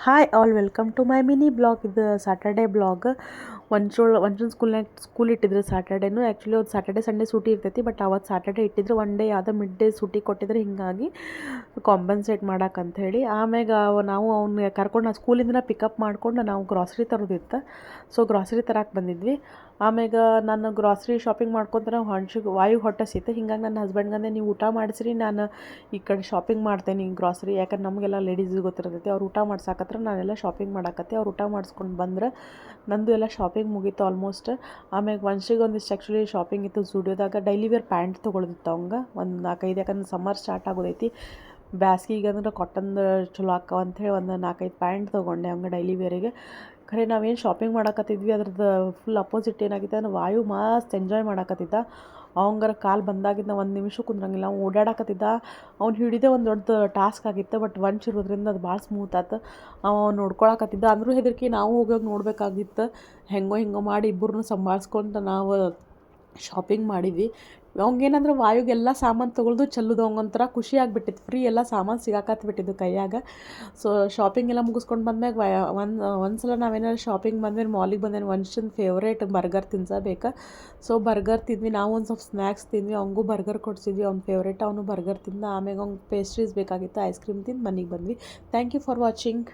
Hi all welcome to my mini blog. ಇದು Saturday blog. ಒಂಚೂರು school ಇಟ್ಟಿದ್ರು ಸ್ಯಾಟರ್ಡೇನು. ಆ್ಯಕ್ಚುಲಿ ಒಂದು ಸ್ಯಾಟರ್ಡೇ ಸಂಡೇ ಸೂಟಿ ಇರ್ತೈತಿ, ಬಟ್ ಅವತ್ತು ಸ್ಯಾಟರ್ಡೇ ಇಟ್ಟಿದ್ರು. ಒನ್ ಡೇ ಯಾವುದೋ ಮಿಡ್ ಡೇ ಸೂಟಿ ಕೊಟ್ಟಿದ್ರೆ, ಹಿಂಗಾಗಿ ಕಾಂಪನ್ಸೇಟ್ ಮಾಡಕ್ಕಂತ ಹೇಳಿ ಆಮ್ಯಾಗ ನಾವು ಅವ್ನ ಕರ್ಕೊಂಡು ಸ್ಕೂಲಿಂದ ಪಿಕಪ್ ಮಾಡ್ಕೊಂಡು ನಾವು ಗ್ರಾಸರಿ ತರೋದಿತ್ತು. ಸೊ ಗ್ರಾಸರಿ ತರಕ್ಕೆ ಬಂದಿದ್ವಿ. ಆಮ್ಯಾಗ ನಾನು ಗ್ರಾಸರಿ ಶಾಪಿಂಗ್ ಮಾಡ್ಕೊತಾರೆ ವಾಯು ಹೊಟ್ಟೆ ಸಿತ್ತು. ಹಿಂಗಾಗಿ ನನ್ನ ಹಸ್ಬೆಂಡ್ಗಂದೆ, ನೀವು ಊಟ ಮಾಡಿಸ್ರಿ, ನಾನು ಈ ಕಡೆ ಶಾಪಿಂಗ್ ಮಾಡ್ತೇನೆ ಗ್ರಾಸರಿ. ಯಾಕಂದ್ರೆ ನಮಗೆಲ್ಲ ಲೇಡೀಸಿಗೆ ಗೊತ್ತಿರ್ತೈತಿ. ಅವ್ರು ಊಟ ಮಾಡ್ಸಾಕತ್ರ ನಾನೆಲ್ಲ ಶಾಪಿಂಗ್ ಮಾಡಾಕತ್ತೆ. ಅವ್ರು ಊಟ ಮಾಡಿಸ್ಕೊಂಡು ಬಂದ್ರೆ ನಂದು ಎಲ್ಲ ಶಾಪಿಂಗ್ ಮುಗೀತು ಆಲ್ಮೋಸ್ಟ್. ಆಮ್ಯಾಗ ವಂಶಿಗೆ ಒಂದಿಷ್ಟು ಆ್ಯಕ್ಚುಲಿ ಶಾಪಿಂಗ್ ಇತ್ತು ಝೂಡಿಯೋದಾಗ. ಡೈಲಿ ವೇರ್ ಪ್ಯಾಂಟ್ ತೊಗೊಳ್ದಿತ್ತು ಅವಂಗೆ ಒಂದು 4-5. ಯಾಕಂದ್ರೆ ಸಮ್ಮರ್ ಸ್ಟಾರ್ಟ್ ಆಗೋದೈತಿ. ಬ್ಯಾಸ್ಗಿಗೆ ಅಂದ್ರೆ ಕಾಟನ್ದು ಚಲೋ ಆಕ್ಕವ ಅಂಥೇಳಿ ಒಂದು 4-5 ಪ್ಯಾಂಟ್ ತೊಗೊಂಡೆ ಅವಂಗೆ ಡೈಲಿ ವೇರಿಗೆ. ಖರೆ ನಾವೇನು ಶಾಪಿಂಗ್ ಮಾಡಾಕತ್ತಿದ್ವಿ, ಅದ್ರದ್ದು ಫುಲ್ ಅಪೋಸಿಟ್ ಏನಾಗಿತ್ತು ಅಂದ್ರೆ ವಾಯು ಮಸ್ತ್ ಎಂಜಾಯ್ ಮಾಡಾಕತ್ತಿದ್ದ. ಅವಂಗಾರ ಕಾಲು ಬಂದಾಗಿದ್ದ ಒಂದು ನಿಮಿಷ ಕುಂದ್ರಂಗಿಲ್ಲ. ಅವ್ನು ಓಡಾಡಕತ್ತಿದ್ದ. ಅವ್ನು ಹಿಡಿದೇ ಒಂದು ದೊಡ್ಡ ಟಾಸ್ಕ್ ಆಗಿತ್ತು. ಬಟ್ ವಂಚ್ ಇರೋದ್ರಿಂದ ಅದು ಭಾಳ ಸ್ಮೂತ್ ಆಯ್ತು. ಅವ ನೋಡ್ಕೊಳಕತ್ತಿದ್ದ. ಅಂದರೂ ಹೆದರಿಕೆ ನಾವು ಹೋಗೋಗಿ ನೋಡಬೇಕಾಗಿತ್ತು. ಹೆಂಗೋ ಮಾಡಿ ಇಬ್ಬರನ್ನೂ ಸಂಭಾಳಿಸ್ಕೊಂಡು ನಾವು ಶಾಪಿಂಗ್ ಮಾಡಿದ್ವಿ. ಅವಂಗೇನಂದ್ರೆ ವಾಯುಗೆಲ್ಲ ಸಾಮಾನು ತೊಗೊಳ್ದು ಚೆಲ್ಲೋದು ಅವಂಗೊಂಥರ ಖುಷಿ ಆಗಿಬಿಟ್ಟಿತ್ತು. ಫ್ರೀ ಎಲ್ಲ ಸಾಮಾನು ಸಿಗಾಕತ್ಬಿಟ್ಟಿದ್ದು ಕೈಯಾಗ. ಸೊ ಶಾಪಿಂಗ್ ಎಲ್ಲ ಮುಗಿಸ್ಕೊಂಡು ಬಂದ್ಮ್ಯಾಗ ಒಂದು ಸಲ ನಾವೇನಾದ್ರು ಶಾಪಿಂಗ್ ಬಂದ್ಮೇಲೆ ಮಾಲಿಗೆ ಬಂದೇನು ವಂಶನ್ ಫೇವ್ರೇಟ್ ಬರ್ಗರ್ ತಿನ್ಸಬೇಕು. ಸೊ ಬರ್ಗರ್ ತಿಂದ್ವಿ. ನಾವು ಒಂದು ಸ್ವಲ್ಪ ಸ್ನ್ಯಾಕ್ಸ್ ತಿಂದ್ವಿ. ಅವಂಗೂ ಬರ್ಗರ್ ಕೊಡಿಸಿದ್ವಿ. ಅವ್ನ ಫೇವ್ರೇಟ್. ಅವನು ಬರ್ಗರ್ ತಿಂದ. ಆಮ್ಯಾಗ ಅವ್ನಿಗೆ ಪೇಸ್ಟ್ರೀಸ್ ಬೇಕಾಗಿತ್ತು. ಐಸ್ ಕ್ರೀಮ್ ತಿಂದು ಮನೆಗೆ ಬಂದ್ವಿ. Thank you for watching.